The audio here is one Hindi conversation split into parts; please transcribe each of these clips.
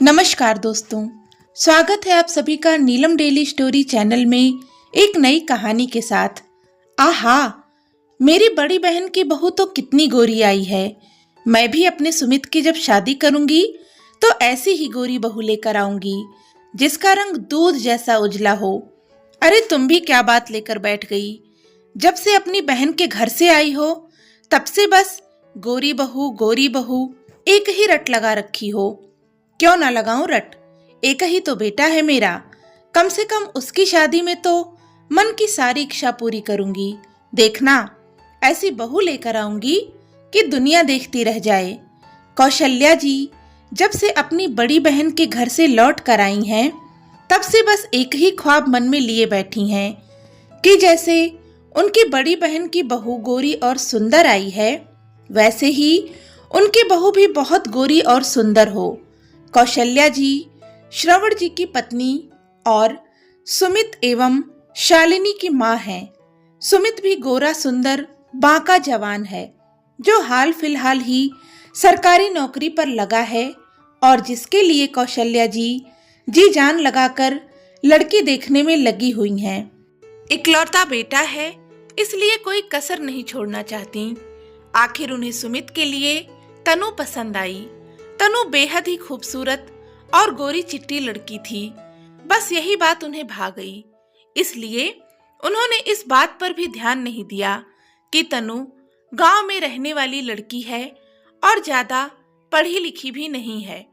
नमस्कार दोस्तों, स्वागत है आप सभी का नीलम डेली स्टोरी चैनल में एक नई कहानी के साथ। आहा, मेरी बड़ी बहन की बहू तो कितनी गोरी आई है। मैं भी अपने सुमित की जब शादी करूंगी तो ऐसी ही गोरी बहू लेकर आऊंगी जिसका रंग दूध जैसा उजला हो। अरे तुम भी क्या बात लेकर बैठ गई। जब से अपनी बहन के घर से आई हो तब से बस गोरी बहू एक ही रट लगा रखी हो। क्यों ना लगाऊं रट, एक ही तो बेटा है मेरा। कम से कम उसकी शादी में तो मन की सारी इच्छा पूरी करूंगी। देखना, ऐसी बहू लेकर आऊंगी कि दुनिया देखती रह जाए। कौशल्या जी जब से अपनी बड़ी बहन के घर से लौट कर आई हैं तब से बस एक ही ख्वाब मन में लिए बैठी हैं कि जैसे उनकी बड़ी बहन की बहू गोरी और सुंदर आई है वैसे ही उनकी बहू भी बहुत गोरी और सुंदर हो। कौशल्या जी श्रवण जी की पत्नी और सुमित एवं शालिनी की मां हैं। सुमित भी गोरा सुंदर बांका जवान है जो हाल फिलहाल ही सरकारी नौकरी पर लगा है और जिसके लिए कौशल्या जी जान लगाकर लड़की देखने में लगी हुई हैं। इकलौता बेटा है इसलिए कोई कसर नहीं छोड़ना चाहती। आखिर उन्हें सुमित के लिए तनु पसंद आई। तनु बेहद ही खूबसूरत और गोरी चिट्टी लड़की थी। बस यही बात उन्हें भा गई। इसलिए उन्होंने इस बात पर भी ध्यान नहीं दिया कि तनु गांव में रहने वाली लड़की है और ज्यादा पढ़ी लिखी भी नहीं है।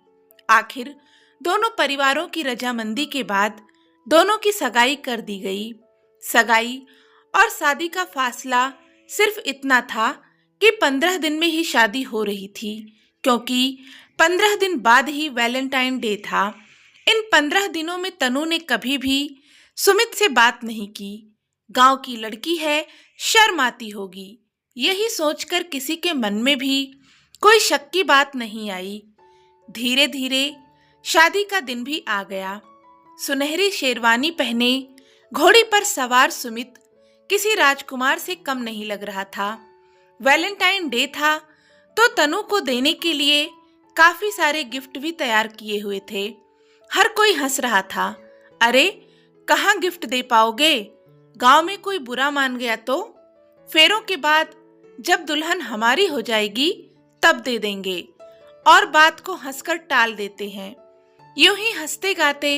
आखिर दोनों परिवारों की रजामंदी के बाद दोनों की सगाई कर दी गई। सगाई और शादी का फासला सिर्फ इतना था कि 15 दिन में ही शादी हो रही थी, क्योंकि 15 दिन बाद ही वैलेंटाइन डे था। इन 15 दिनों में तनु ने कभी भी सुमित से बात नहीं की। गांव की लड़की है, शर्म आती होगी, यही सोचकर किसी के मन में भी कोई शक की बात नहीं आई। धीरे धीरे शादी का दिन भी आ गया। सुनहरी शेरवानी पहने घोड़ी पर सवार सुमित किसी राजकुमार से कम नहीं लग रहा था। वैलेंटाइन डे था तो तनु को देने के लिए काफी सारे गिफ्ट भी तैयार किए हुए थे। हर कोई हंस रहा था। अरे कहाँ गिफ्ट दे पाओगे, गांव में कोई बुरा मान गया तो फेरों के बाद जब दुल्हन हमारी हो जाएगी तब दे देंगे और बात को हंसकर टाल देते हैं। यूं ही हंसते गाते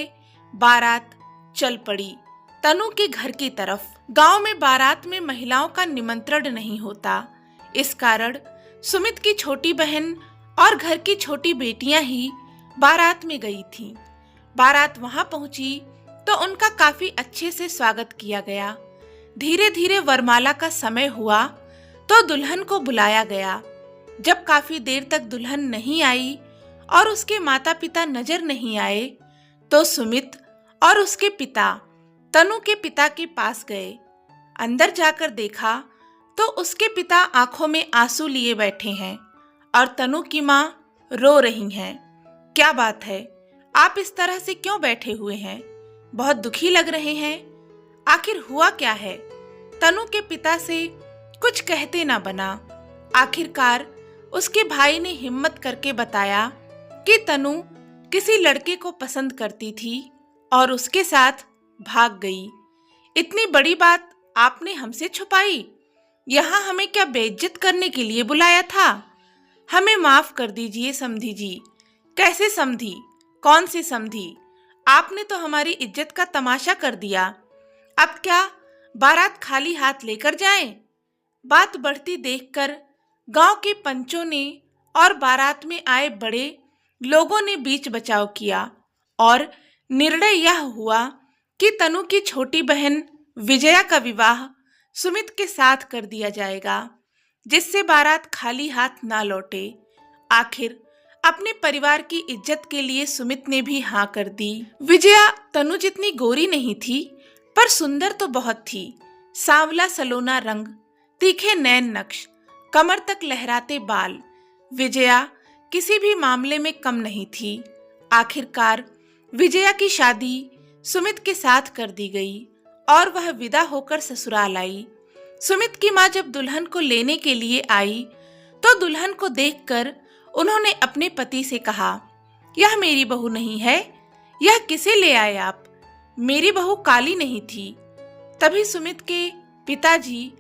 बारात चल पड़ी तनु के घर की तरफ। गांव में बारात में महिलाओं का निमंत्रण नहीं होता, इस कारण सुमित की छोटी बहन और घर की छोटी बेटियां ही बारात में गई थीं। बारात वहां पहुंची तो उनका काफी अच्छे से स्वागत किया गया। धीरे धीरे वरमाला का समय हुआ तो दुल्हन को बुलाया गया। जब काफी देर तक दुल्हन नहीं आई और उसके माता पिता नजर नहीं आए तो सुमित और उसके पिता तनु के पिता के पास गए। अंदर जाकर देखा तो उसके पिता आंखों में आंसू लिए बैठे हैं और तनु की मां रो रही हैं। क्या बात है, आप इस तरह से क्यों बैठे हुए हैं? बहुत दुखी लग रहे हैं। आखिर हुआ क्या है? तनु के पिता से कुछ कहते ना बना। आखिरकार उसके भाई ने हिम्मत करके बताया कि तनु किसी लड़के को पसंद करती थी और उसके साथ भाग गई। इतनी बड़ी बात आपने हमसे छुपाई। यहाँ हमें क्या बेइज्जत करने के लिए बुलाया था? हमें माफ कर दीजिए समधी जी। कैसे समधी? कौन सी समधी? आपने तो हमारी इज्जत का तमाशा कर दिया। अब क्या बारात खाली हाथ लेकर जाएं? बात बढ़ती देखकर गांव के पंचों ने और बारात में आए बड़े लोगों ने बीच बचाव किया और निर्णय यह हुआ कि तनु की छोटी बहन विजया का विवाह सुमित के साथ कर दिया जाएगा, जिससे बारात खाली हाथ ना लौटे। आखिर अपने परिवार की इज्जत के लिए सुमित ने भी हाँ कर दी। विजया तनु जितनी गोरी नहीं थी पर सुंदर तो बहुत थी। सांवला सलोना रंग, तीखे नैन नक्श, कमर तक लहराते बाल। विजया किसी भी मामले में कम नहीं थी। आखिरकार विजया की शादी सुमित के साथ कर दी गई और वह विदा होकर ससुराल आई। सुमित की मां जब दुल्हन को लेने के लिए आई तो दुल्हन को देखकर उन्होंने अपने पति से कहा यह मेरी बहू नहीं है। यह किसे ले आए आप? मेरी बहू काली नहीं थी। तभी सुमित के पिताजी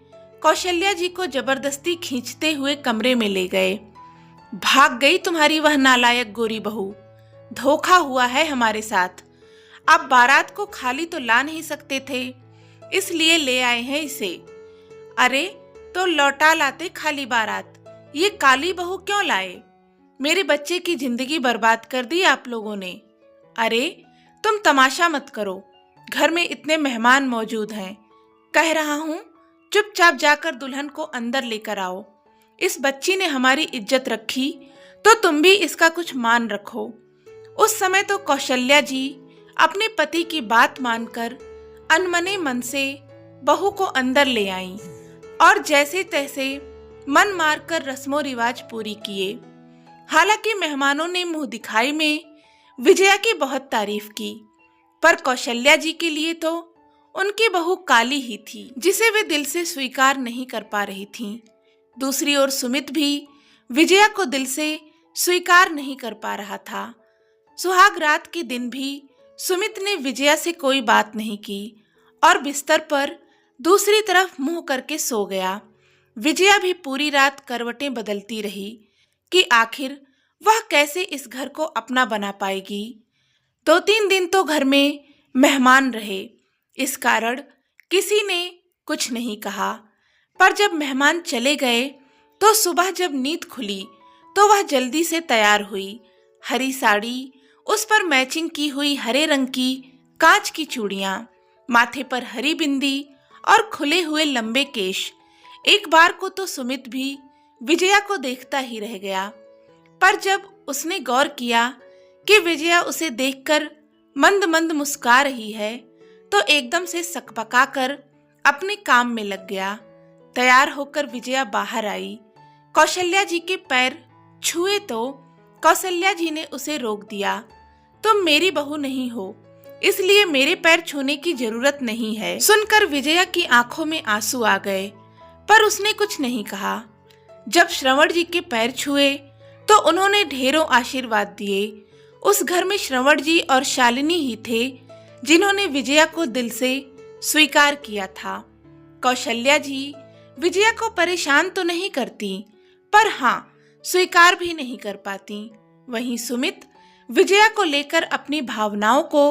कौशल्या जी को जबरदस्ती खींचते हुए कमरे में ले गए। भाग गई तुम्हारी वह नालायक गोरी बहू। धोखा हुआ है हमारे साथ। आप बारात को खाली तो ला नहीं सकते थे, इसलिए ले आए हैं इसे। अरे तो लौटा लाते खाली बारात, ये काली बहू क्यों लाए? मेरे बच्चे की जिंदगी बर्बाद कर दी आप लोगों ने। अरे तुम तमाशा मत करो, घर में इतने मेहमान मौजूद हैं। कह रहा हूँ चुपचाप जाकर दुल्हन को अंदर लेकर आओ। इस बच्ची ने हमारी इज्जत रखी तो तुम भी इसका कुछ मान रखो। उस समय तो कौशल्या जी अपने पति की बात मानकर अनमने मन से बहू को अंदर ले आईं और जैसे तैसे मन मारकर रस्मों रिवाज पूरी किए। हालांकि मेहमानों ने मुंह दिखाई में विजया की बहुत तारीफ की, पर कौशल्या जी के लिए तो उनकी बहू काली ही थी, जिसे वे दिल से स्वीकार नहीं कर पा रही थीं। दूसरी ओर सुमित भी विजया को दिल से स्वीकार नहीं कर पा रहा था। सुहाग रात के दिन भी सुमित ने विजया से कोई बात नहीं की और बिस्तर पर दूसरी तरफ मुंह करके सो गया। विजया भी पूरी रात करवटें बदलती रही कि आखिर वह कैसे इस घर को अपना बना पाएगी। 2-3 दिन तो घर में मेहमान रहे, इस कारण किसी ने कुछ नहीं कहा। पर जब मेहमान चले गए तो सुबह जब नींद खुली तो वह जल्दी से तैयार हुई। हरी साड़ी, उस पर मैचिंग की हुई हरे रंग की कांच की चूड़ियां, माथे पर हरी बिंदी और खुले हुए लंबे केश। एक बार को तो सुमित भी विजया को देखता ही रह गया, पर जब उसने गौर किया कि विजया उसे देखकर मंद मंद मुस्कुरा रही है तो एकदम से सकपका कर अपने काम में लग गया। तैयार होकर विजया बाहर आई। कौशल्या जी के पैर छुए तो कौशल्या जी ने उसे रोक दिया। तुम मेरी बहू नहीं हो, इसलिए मेरे पैर छूने की जरूरत नहीं है। सुनकर विजया की आंखों में आंसू आ गए, पर उसने कुछ नहीं कहा। जब श्रवण जी के पैर छुए तो उन्होंने ढेरों आशीर्वाद दिए। उस घर में श्रवण जी और शालिनी ही थे जिन्होंने विजया को दिल से स्वीकार किया था। कौशल्या जी विजया को परेशान तो नहीं करती, पर हाँ स्वीकार भी नहीं कर पाती। वहीं सुमित विजया को लेकर अपनी भावनाओं को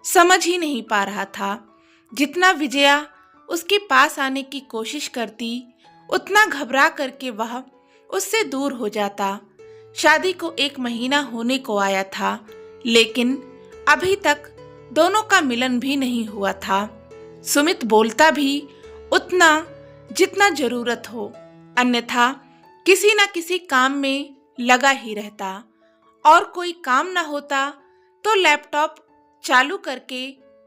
समझ ही नहीं पा रहा था। जितना विजया उसके पास आने की कोशिश करती, उतना घबरा करके वह उससे दूर हो जाता। शादी को 1 महीना होने को आया था, लेकिन अभी तक दोनों का मिलन भी नहीं हुआ था। सुमित बोलता भी उतना जितना जरूरत हो, अन्यथा किसी न किसी काम में लगा ही रहता, और कोई काम न होता तो लैपटॉप चालू करके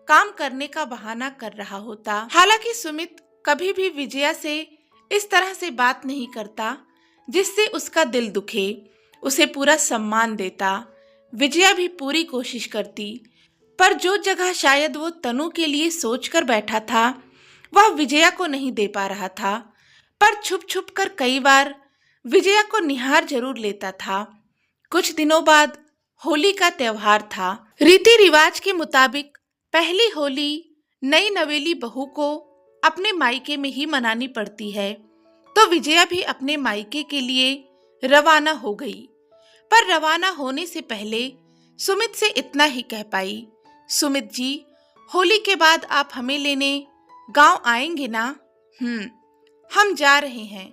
काम करने का बहाना कर रहा होता। हालांकि सुमित कभी भी विजया से इस तरह से बात नहीं करता जिससे उसका दिल दुखे, उसे पूरा सम्मान देता। विजया भी पूरी कोशिश करती, पर जो जगह शायद वो तनु के लिए सोचकर बैठा था वह विजया को नहीं दे पा रहा था। पर छुप छुप कर कई बार विजया को निहार जरूर लेता था। कुछ दिनों बाद होली का त्योहार था। रीति रिवाज के मुताबिक पहली होली नई नवेली बहू को अपने मायके में ही मनानी पड़ती है, तो विजया भी अपने मायके के लिए रवाना हो गई। पर रवाना होने से पहले सुमित से इतना ही कह पाई, सुमित जी, होली के बाद आप हमें लेने गांव आएंगे ना? हम जा रहे हैं।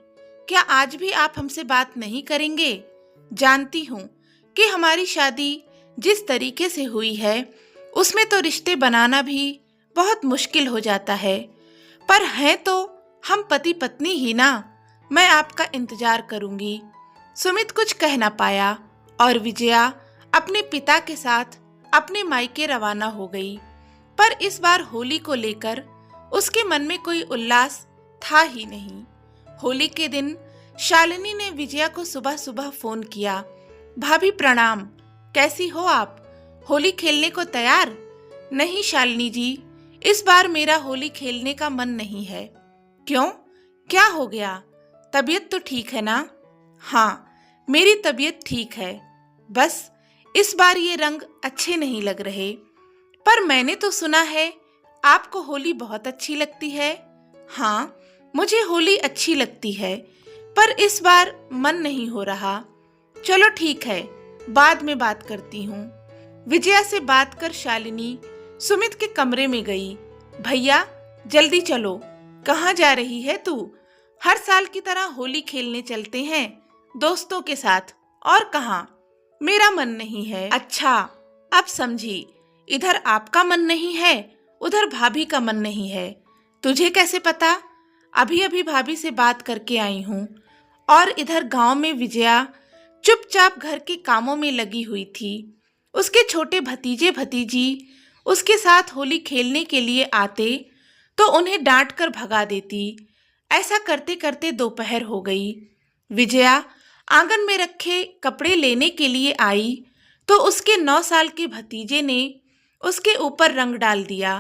क्या आज भी आप हमसे बात नहीं करेंगे? जानती हूँ कि हमारी शादी जिस तरीके से हुई है उसमें तो रिश्ते बनाना भी बहुत मुश्किल हो जाता है, पर हैं तो हम पति पत्नी ही ना। मैं आपका इंतजार करूंगी। सुमित कुछ कह ना पाया और विजया अपने पिता के साथ अपने मायके रवाना हो गई। पर इस बार होली को लेकर उसके मन में कोई उल्लास था ही नहीं। होली के दिन शालिनी ने विजया को सुबह सुबह फोन किया, भाभी प्रणाम, कैसी हो आप? होली खेलने को तैयार? नहीं शालिनी जी, इस बार मेरा होली खेलने का मन नहीं है। क्यों, क्या हो गया? तबीयत तो ठीक है ना? हाँ, मेरी तबीयत ठीक है, बस इस बार ये रंग अच्छे नहीं लग रहे। पर मैंने तो सुना है आपको होली बहुत अच्छी लगती है। हाँ, मुझे होली अच्छी लगती है, पर इस बार मन नहीं हो रहा। चलो ठीक है, बाद में बात करती हूँ। विजया से बात कर शालिनी सुमित के कमरे में गई। भैया जल्दी चलो, कहाँ जा रही है तू? हर साल की तरह होली खेलने चलते हैं दोस्तों के साथ। और कहाँ? मेरा मन नहीं है। अच्छा, अब समझी। इधर आपका मन नहीं है, उधर भाभी का मन नहीं है। तुझे कैसे पता? अभी अभी भाभी से बात करके आई हूँ। और इधर गांव में विजया चुपचाप घर के कामों में लगी हुई थी। उसके छोटे भतीजे भतीजी उसके साथ होली खेलने के लिए आते तो उन्हें डांट कर भगा देती। ऐसा करते करते दोपहर हो गई। विजया आंगन में रखे कपड़े लेने के लिए आई तो उसके 9 साल के भतीजे ने उसके ऊपर रंग डाल दिया।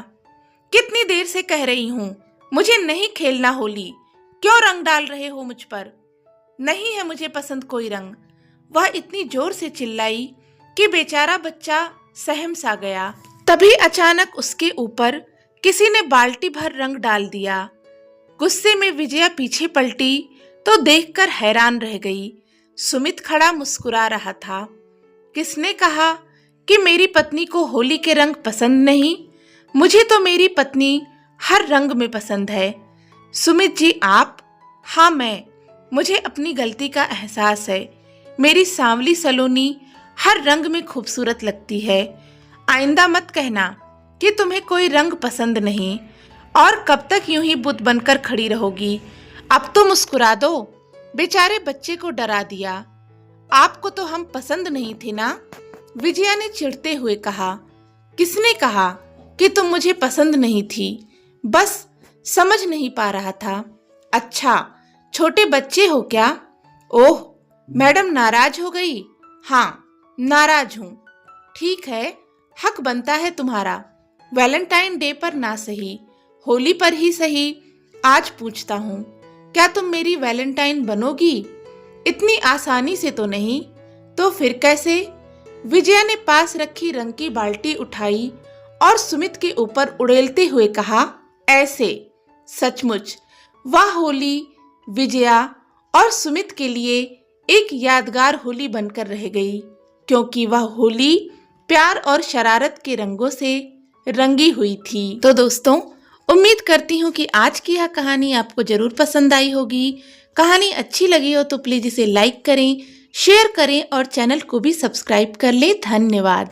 कितनी देर से कह रही हूँ, मुझे नहीं खेलना होली, क्यों रंग डाल रहे हो मुझ पर? नहीं है मुझे पसंद कोई रंग। वह इतनी जोर से चिल्लाई कि बेचारा बच्चा सहम सा गया। तभी अचानक उसके ऊपर किसी ने बाल्टी भर रंग डाल दिया। गुस्से में विजया पीछे पलटी तो देखकर हैरान रह गई। सुमित खड़ा मुस्कुरा रहा था। किसने कहा कि मेरी पत्नी को होली के रंग पसंद नहीं? मुझे तो मेरी पत्नी हर रंग में पसंद है। सुमित जी आप? हाँ मैं। मुझे अपनी गलती का एहसास है। मेरी सांवली सलोनी हर रंग में खूबसूरत लगती है। आइंदा मत कहना कि तुम्हें कोई रंग पसंद नहीं। और कब तक यूं ही बुत बनकर खड़ी रहोगी? अब तो मुस्कुरा दो। बेचारे बच्चे को डरा दिया। आपको तो हम पसंद नहीं थे ना? विजया ने चिढ़ते हुए कहा। किसने कहा कि तुम मुझे पसंद नहीं थी? बस समझ नहीं पा रहा था। अच्छा, छोटे बच्चे हो क्या? ओह, मैडम नाराज हो गई? हाँ, नाराज हूँ। ठीक है, हक बनता है तुम्हारा। वैलेंटाइन डे पर ना सही, होली पर ही सही, आज पूछता हूँ, क्या तुम मेरी वैलेंटाइन बनोगी? इतनी आसानी से तो नहीं। तो फिर कैसे? विजया ने पास रखी रंग की बाल्टी उठाई और सुमित के ऊपर उड़ेलते हुए कहा, ऐसे। सचमुच वह होली विजया और सुमित के लिए एक यादगार होली बनकर रह गई, क्योंकि वह होली प्यार और शरारत के रंगों से रंगी हुई थी। तो दोस्तों, उम्मीद करती हूँ कि आज की यह कहानी आपको जरूर पसंद आई होगी। कहानी अच्छी लगी हो तो प्लीज इसे लाइक करें, शेयर करें और चैनल को भी सब्सक्राइब कर लें। धन्यवाद।